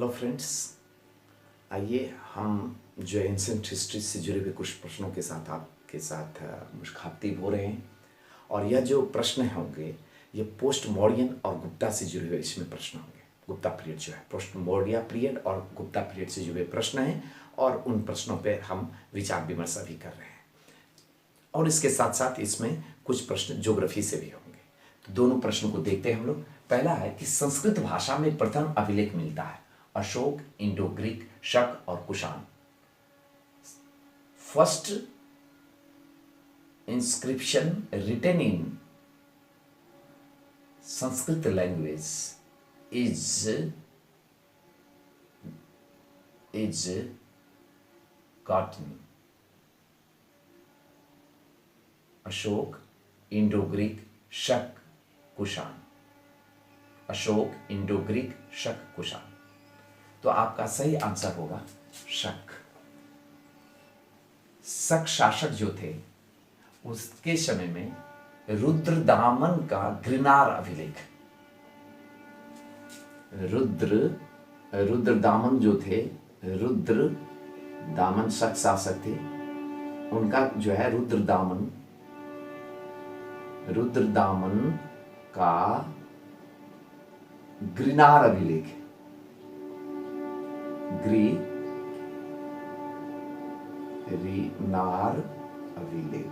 Hello friends, आइए हम जो एंशिएंट हिस्ट्री से जुड़े हुए कुछ प्रश्नों के साथ आपके साथ मुखातिब हो रहे हैं। और यह जो प्रश्न होंगे ये पोस्ट मौर्यन और गुप्ता से जुड़े हुए इसमें प्रश्न होंगे। गुप्ता पीरियड जो है, पोस्ट मौर्य पीरियड और गुप्ता पीरियड से जुड़े प्रश्न हैं और उन प्रश्नों पे हम विचार विमर्श अभी कर रहे हैं। और इसके साथ साथ इसमें कुछ प्रश्न ज्योग्राफी से भी होंगे। तो दोनों प्रश्नों को देखते हैं हम लोग। पहला है कि संस्कृत भाषा में प्रथम अभिलेख मिलता है अशोक, इंडो ग्रीक, शक और Kushan. First inscription written in Sanskrit language is gotten Ashoka, Indo Greek, Shaka, Kushan. Ashok, Indo Greek, Shaka, Kushan. तो आपका सही आंसर होगा शक। शक शासक जो थे उसके समय में रुद्रदामन का गृनार अभिलेख, रुद्रदामन जो थे, रुद्रदामन शक शासक थे, उनका जो है रुद्रदामन का गृनार अभिलेख, गृनार अभिलेख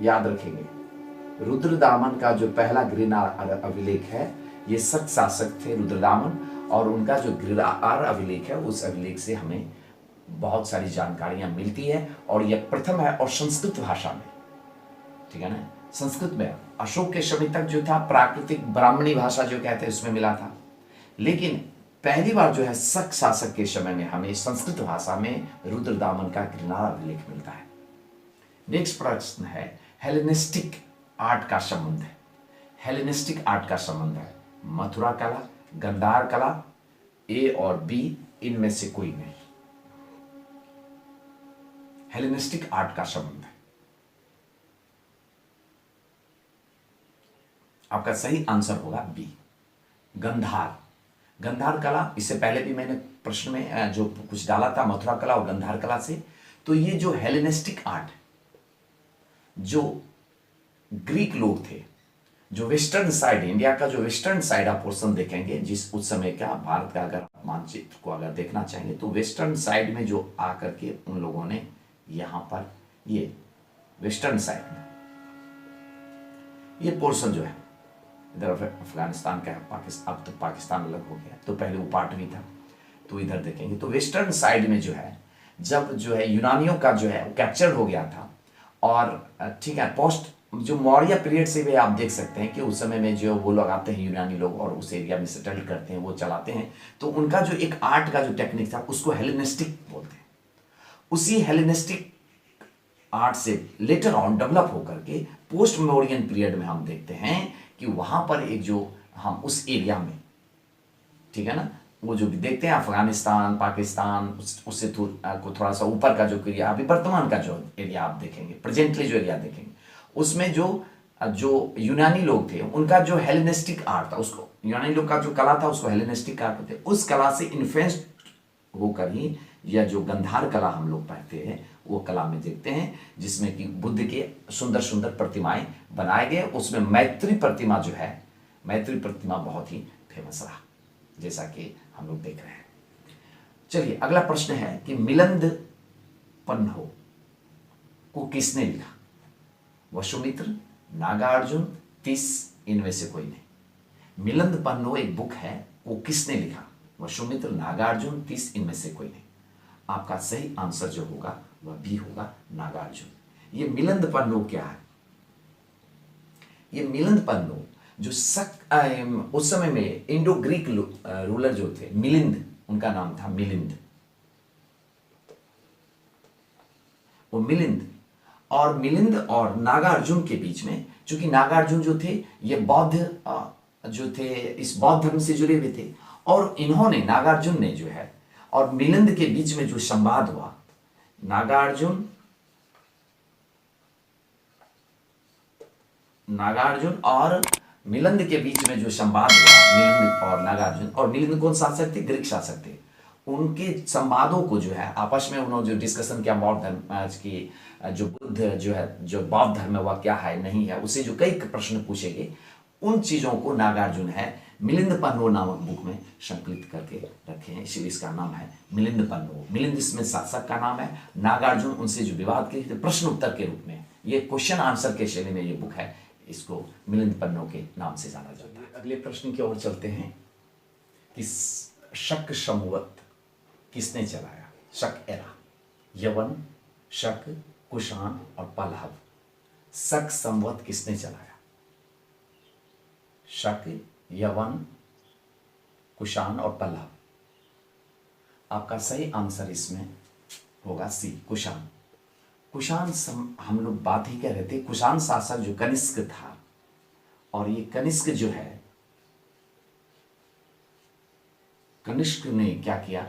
याद रखेंगे। रुद्रदामन का जो पहला गृनार अभिलेख है ये शक शासक थे रुद्रदामन, और उनका जो गृनार अभिलेख है उस अभिलेख से हमें बहुत सारी जानकारियां मिलती है। और यह प्रथम है और संस्कृत भाषा में, ठीक है ना। संस्कृत में अशोक के समय तक जो था प्राकृतिक ब्राह्मणी भाषा जो कहते हैं उसमें मिला था, लेकिन पहली बार जो है शक शासक के समय में हमें संस्कृत भाषा में रुद्रदामन का गृनार अभिलेख मिलता है। नेक्स्ट प्रश्न है हेलेनिस्टिक आर्ट का संबंध है। हेलेनिस्टिक आर्ट का संबंध है मथुरा कला, गंधार कला, ए और बी इनमें से कोई नहीं। हेलेनिस्टिक आर्ट का संबंध है, आपका सही आंसर होगा बी, गंधार। गंधार कला, इससे पहले भी मैंने प्रश्न में जो कुछ डाला था मथुरा कला और गंधार कला से। तो ये जो हेलेनिस्टिक आर्ट, जो ग्रीक लोग थे, जो वेस्टर्न साइड, इंडिया का जो वेस्टर्न साइड आप पोर्शन देखेंगे, जिस उस समय का भारत का अगर मानचित्र को अगर देखना चाहेंगे तो वेस्टर्न साइड में जो आकर के उन लोगों ने यहां पर ये वेस्टर्न साइड में ये पोर्शन जो है इधर अफगानिस्तान का है, अब तो पाकिस्तान अलग हो गया, तो पहले वो पार्ट भी था। तो इधर देखेंगे तो वेस्टर्न साइड में जो है, जब जो है यूनानियों का जो है कैप्चर हो गया था, और ठीक है पोस्ट जो मौर्य पीरियड से भी आप देख सकते हैं कि उस समय में जो वो लोग आते हैं यूनानी लोग और उस एरिया में सेटल करते हैं, वो चलाते हैं। तो उनका जो एक आर्ट का जो टेक्निक था उसको हेलेनिस्टिक बोलते हैं। उसी हेलेनिस्टिक आर्ट से लेटर ऑन डेवलप होकर के पोस्ट मौर्यन पीरियड में हम देखते हैं कि वहां पर एक जो हम उस एरिया में, ठीक है ना, वो जो भी देखते हैं अफगानिस्तान, पाकिस्तान, उससे थोड़ा सा ऊपर का जो एरिया, अभी वर्तमान का जो एरिया आप देखेंगे, प्रेजेंटली जो एरिया देखेंगे, उसमें जो यूनानी लोग थे उनका जो हेलेनिस्टिक आर्ट था, उसको यूनानी लोग का जो कला था उसको हेलेनिस्टिक आर्ट कहते हैं। उस कला से इन्फ्लुएंस होकर ही यह जो गंधार कला हम लोग पढ़ते हैं वो कला में देखते हैं, जिसमें कि बुद्ध के सुंदर सुंदर प्रतिमाएं बनाए गए। उसमें मैत्री प्रतिमा जो है, मैत्री प्रतिमा बहुत ही फेमस रहा, जैसा कि हम लोग देख रहे हैं। चलिए अगला प्रश्न है कि मिलिंद पन्हो को किसने लिखा? वसुमित्र, नागार्जुन, तीस, इनमें से कोई नहीं। मिलिंद पन्हो एक बुक है, वो किसने लिखा? वसुमित्र, नागार्जुन, तीस, इनमें से कोई नहीं। आपका सही आंसर जो होगा वह बी होगा, नागार्जुन। ये मिलिंद पन्हो क्या है? ये मिलिंद पन्हो जो उस समय में इंडो ग्रीक रूलर जो थे, मिलिंद उनका नाम था, मिलिंद। वो मिलिंद और नागार्जुन के बीच में, चूंकि नागार्जुन जो थे ये बौद्ध जो थे, इस बौद्ध धर्म से जुड़े हुए थे, और इन्होंने, नागार्जुन ने जो है, और मिलिंद के बीच में जो संवाद हुआ, नागार्जुन और मिलिंद के बीच में जो संवाद हुआ, मिलिंद और नागार्जुन, और मिलिंद कौन शासक थे? ग्रीक शासक थे। उनके संवादों को जो है आपस में उन्होंने जो डिस्कशन किया, बौद्ध धर्म आज की जो बुद्ध जो है, जो बौद्ध धर्म है वह क्या है नहीं है, उससे जो कई प्रश्न पूछे गए, उन चीजों को नागार्जुन है मिलिंद पन्नो नामक बुक में संकलित करके रखे हैं, इसलिए इसका नाम है मिलिंद पन्नो। मिलिंद इसमें शासक का नाम है, नागार्जुन उनसे जो विवाद किए थे प्रश्न उत्तर के रूप में, ये क्वेश्चन आंसर के शैली में ये बुक है, इसको मिलिंद पन्नो के नाम से जाना जाता है। अगले प्रश्न की ओर चलते हैं कि शक संवत किसने चलाया? शक एरा, यवन, शक, कुषाण और पल्लव। शक संवत किसने चलाया? शक, यवन, कुषाण और पल्लव। आपका सही आंसर इसमें होगा सी, कुषाण। कुषाण हम लोग बात ही कह रहे थे, कुषाण शासक जो कनिष्क था, और ये कनिष्क जो है, कनिष्क ने क्या किया,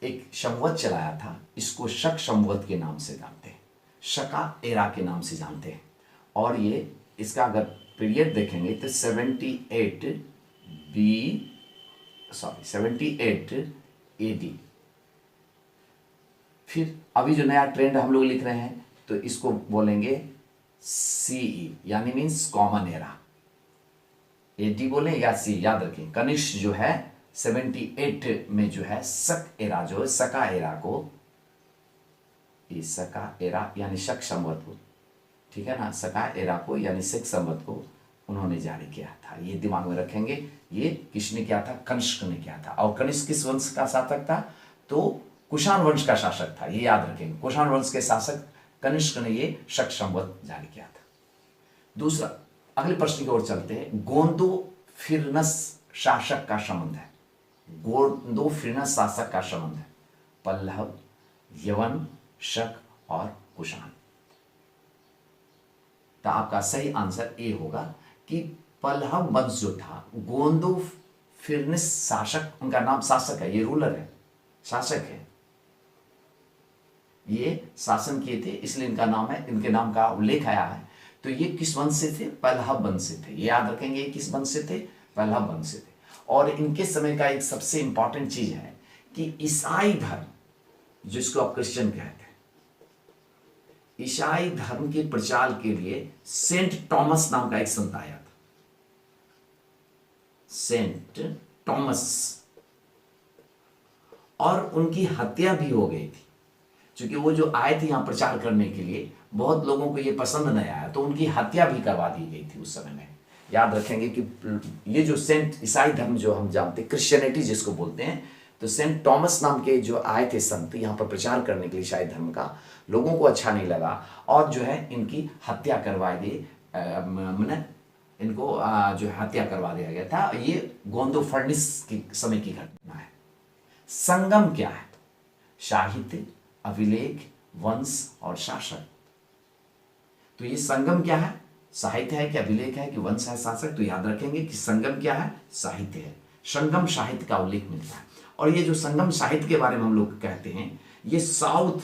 एक संवत चलाया था, इसको शक संवत के नाम से जानते हैं, शका एरा के नाम से जानते हैं। और ये इसका अगर पीरियड देखेंगे तो 78 AD। फिर अभी जो नया ट्रेंड हम लोग लिख रहे हैं तो इसको बोलेंगे CE, यानी मीन्स कॉमन एरा। AD बोले या C, याद रखें। कनिष्क जो है 78 में जो है शक एरा, जो है शका एरा को, शका एरा यानी शक संवत को, ठीक है ना, शका एरा को यानी शक संवत को उन्होंने जारी किया था। ये दिमाग में रखेंगे, ये किसने किया था? कनिष्क ने किया था। और कनिष्क किस वंश का शासक था? तो कुषाण वंश का शासक था, ये याद रखेंगे। कुषाण वंश के शासक कनिष्क ने ये शक संवत जारी किया था। दूसरा, अगले प्रश्न की ओर चलते हैं। गोंदोफिरनस शासक का संबंध है, गोंदोफिरनस शासक का संबंध है पल्लव, यवन, शक और कुषाण। तो आपका सही आंसर ए होगा कि पल्लव वंश जो था, गोंदोफिरनस शासक, उनका नाम शासक है, ये रूलर है, शासक है, ये शासन किए थे, इसलिए इनका नाम है, इनके नाम का उल्लेख आया है। तो ये किस वंश से थे? पल्लव वंश से थे, ये याद रखेंगे। किस वंश से थे? पल्लव वंश से थे। और इनके समय का एक सबसे इंपॉर्टेंट चीज है कि ईसाई धर्म, जिसको आप क्रिश्चियन कहते हैं, ईसाई धर्म के प्रचार के लिए सेंट टॉमस नाम का एक संत आया था, सेंट टॉमस, और उनकी हत्या भी हो गई थी, क्योंकि वो जो आए थे यहां प्रचार करने के लिए, बहुत लोगों को ये पसंद नहीं आया, तो उनकी हत्या भी करवा दी गई थी उस समय में। याद रखेंगे कि ये जो सेंट, ईसाई धर्म जो हम जानते हैं, क्रिश्चियनिटी जिसको बोलते हैं, तो सेंट टॉमस नाम के जो आए थे संत यहाँ पर प्रचार करने के लिए ईसाई धर्म का, लोगों को अच्छा नहीं लगा और जो है इनकी हत्या करवा दी, इनको जो हत्या करवा दिया गया था। ये गोंदोफिरनस के समय की घटना है। संगम क्या है? साहित्य, अभिलेख, वंश और शासक। तो ये संगम क्या है? साहित्य है कि अभिलेख है कि वंश है, शासक? तो याद रखेंगे कि संगम क्या है? साहित्य है। संगम साहित्य का उल्लेख मिलता है। और ये जो संगम साहित्य के बारे में हम लोग कहते हैं, ये साउथ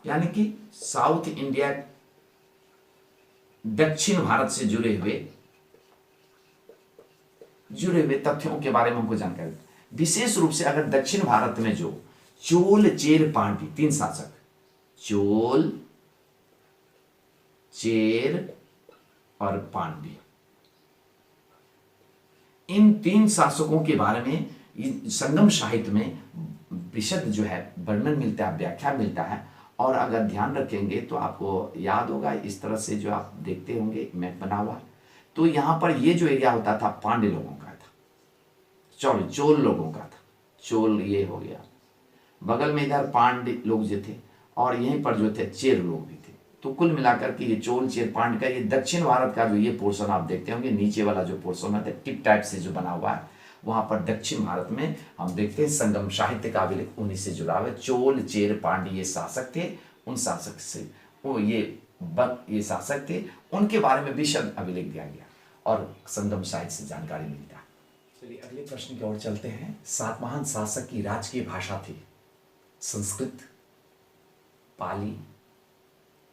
यानी कि साउथ इंडिया, दक्षिण भारत से जुड़े हुए तथ्यों के बारे में हमको जानकारी, विशेष रूप से अगर दक्षिण भारत में जो चोल, चेर, पांड्य, तीन शासक, चोल, चेर और पांड्य, इन तीन शासकों के बारे में संगम साहित्य में विशद जो है वर्णन मिलता है, व्याख्या मिलता है। और अगर ध्यान रखेंगे तो आपको याद होगा, इस तरह से जो आप देखते होंगे मैप बना हुआ, तो यहां पर ये जो एरिया होता था पांड्य लोगों का था, चोल लोगों का था, चोल ये हो गया, बगल में इधर पांड्य लोग जो थे, और यहीं पर जो थे चेर लोग भी थे। तो कुल मिलाकर के ये चोल, चेर, पांड्य का ये दक्षिण भारत का जो ये पोर्शन आप देखते होंगे, नीचे वाला जो पोर्शन है टिप टाइप से जो बना हुआ है, वहां पर दक्षिण भारत में हम देखते हैं संगम साहित्य का अभिलेख उन्हीं से जुड़ा हुआ है। चोल, चेर, पांड्य ये शासक थे, उन शासक से वो ये शासक थे, उनके बारे में विशद अभिलेख दिया गया और संगम साहित्य से जानकारी मिलता है। चलिए अगले प्रश्न की ओर चलते हैं। सातवाहन शासक की राजकीय भाषा थी संस्कृत, पाली,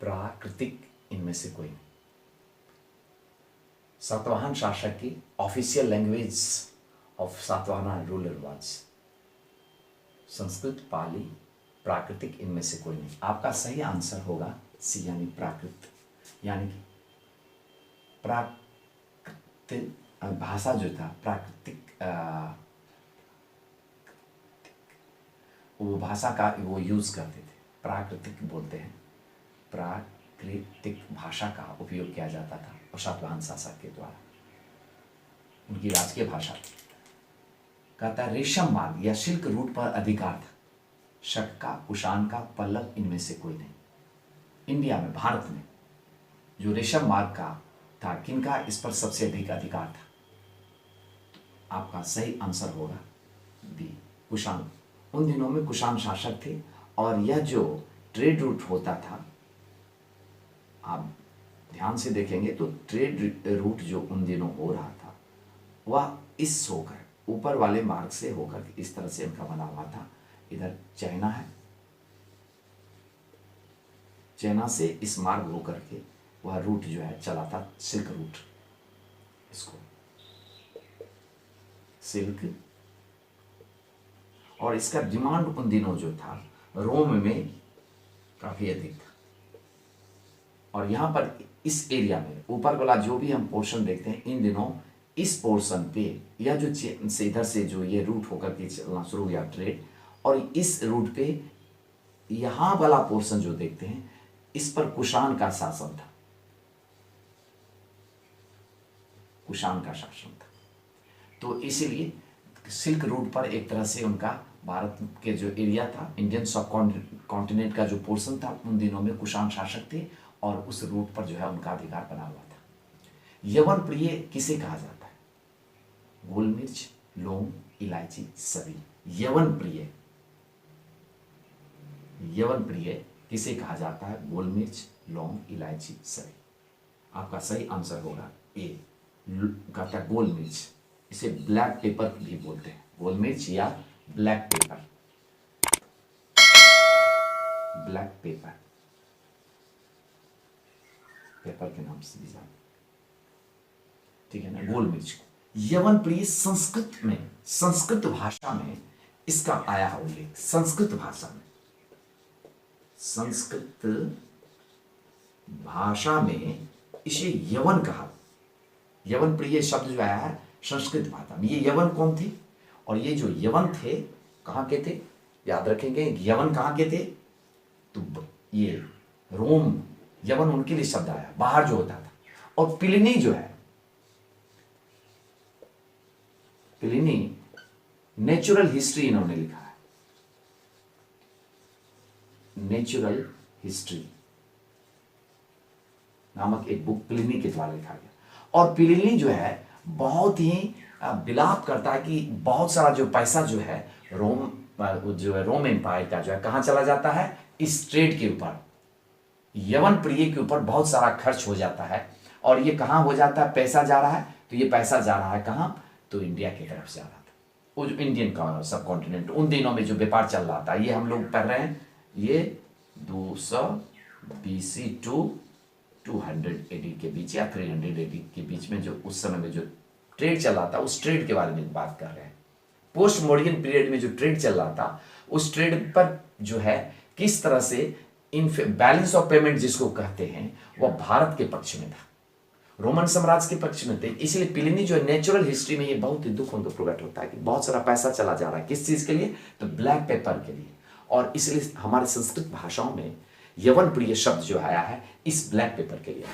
प्राकृतिक, इनमें से कोई नहीं। सातवाहन शासक की official language of Satavahana ruler was Sanskrit, Pali, प्राकृतिक, इनमें से कोई नहीं। आपका सही आंसर होगा सी यानी प्राकृत, यानी कि प्राकृतिक भाषा जो था प्राकृतिक, वो भाषा का वो यूज करते थे, प्राकृतिक बोलते हैं, प्राकृतिक भाषा का उपयोग किया जाता था और सातवाहन शासक के द्वारा, उनकी राजकीय भाषा। कहता है रेशम मार्ग या सिल्क रूट पर अधिकार था शक का, कुषाण का, पल्लव, इनमें से कोई नहीं। इंडिया में, भारत में जो रेशम मार्ग का था, किनका इस पर सबसे अधिक अधिकार था? आपका सही आंसर होगा बी, कुषाण। उन दिनों में कुषाण शासक थे और यह जो ट्रेड रूट होता था, आप ध्यान से देखेंगे तो ट्रेड रूट जो उन दिनों हो रहा था वह इस होकर ऊपर वाले मार्ग से होकर इस तरह से उनका बना हुआ था। इधर चाइना है, चाइना से इस मार्ग होकर के वह रूट जो है चला था, सिल्क रूट, इसको सिल्क। और इसका डिमांड उन दिनों जो था रोम में काफी अधिक था। और यहां पर इस एरिया में ऊपर वाला जो भी हम पोर्शन देखते हैं, इन दिनों इस पोर्शन पे या जो से इधर से जो ये रूट होकर के चलना शुरू हुआ ट्रेड, और इस रूट पे यहां वाला पोर्शन जो देखते हैं, इस पर कुषाण का शासन था, कुषाण का शासन था। तो इसीलिए सिल्क रूट पर एक तरह से उनका भारत के जो एरिया था, इंडियन सब कॉन्टिनेंट का जो पोर्शन था, उन दिनों में कुषाण शासक थे और उस रूट पर जो है उनका अधिकार बना हुआ था। यवन प्रिय किसे कहा जाता है? गोल मिर्च, लौंग, इलायची, सभी। यवन प्रिय, यवन प्रिय किसे कहा जाता है? गोल मिर्च, लौंग, इलायची, सभी। आपका सही आंसर होगा ए, कहता है गोल मिर्च। इसे ब्लैक पेपर भी बोलते हैं, गोल मिर्च या black pepper, black pepper, paper के नाम से भी जाना, ठीक है ना, गोल मिर्च को। यवन प्रिय संस्कृत में, संस्कृत भाषा में इसका आया है उल्लेख, संस्कृत भाषा में, संस्कृत भाषा में इसे यवन कहा। यवन प्रिय शब्द जो आया है संस्कृत भाषा में। ये यवन कौन थे? और ये जो यवन थे कहां के थे? याद रखेंगे, यवन कहां के थे? तो ये रोम, यवन उनके लिए शब्द आया, बाहर जो होता था। और प्लिनी जो है, प्लिनी नेचुरल हिस्ट्री इन्होंने लिखा है, नेचुरल हिस्ट्री नामक एक बुक प्लिनी के द्वारा लिखा गया। और प्लिनी जो है बहुत ही विलाप करता है कि बहुत सारा जो पैसा जो है रोम एम्पायर का जो है कहां चला जाता है? इस ट्रेड के ऊपर, यवन प्रिय के ऊपर बहुत सारा खर्च हो जाता है। और ये कहां हो जाता है? पैसा जा रहा है, तो ये पैसा जा रहा है कहां? तो इंडिया की तरफ से आ रहा था। वो जो इंडियन का सब कॉन्टिनेंट उन दिनों में जो व्यापार चल रहा था, ये हम लोग पढ़ रहे हैं, ये 200 BC टू 200 AD के बीच या 300 AD के बीच में जो उस समय में जो ट्रेड चल रहा था, उस ट्रेड के बारे में बात कर रहे हैं। पोस्ट मॉडर्न पीरियड में जो ट्रेड चल रहा था, उस ट्रेड पर जो है किस तरह से इन बैलेंस ऑफ पेमेंट जिसको कहते हैं, वह भारत के पक्ष में था, रोमन साम्राज्य के पक्ष में थे। इसलिए प्लिनी जो नेचुरल हिस्ट्री में ये बहुत ही दुख उनको प्रकट होता है कि बहुत सारा पैसा चला जा रहा है, किस चीज के लिए? तो ब्लैक पेपर के लिए। और इसलिए हमारे संस्कृत भाषाओं में यवन प्रिय शब्द जो आया है इस ब्लैक पेपर के लिए।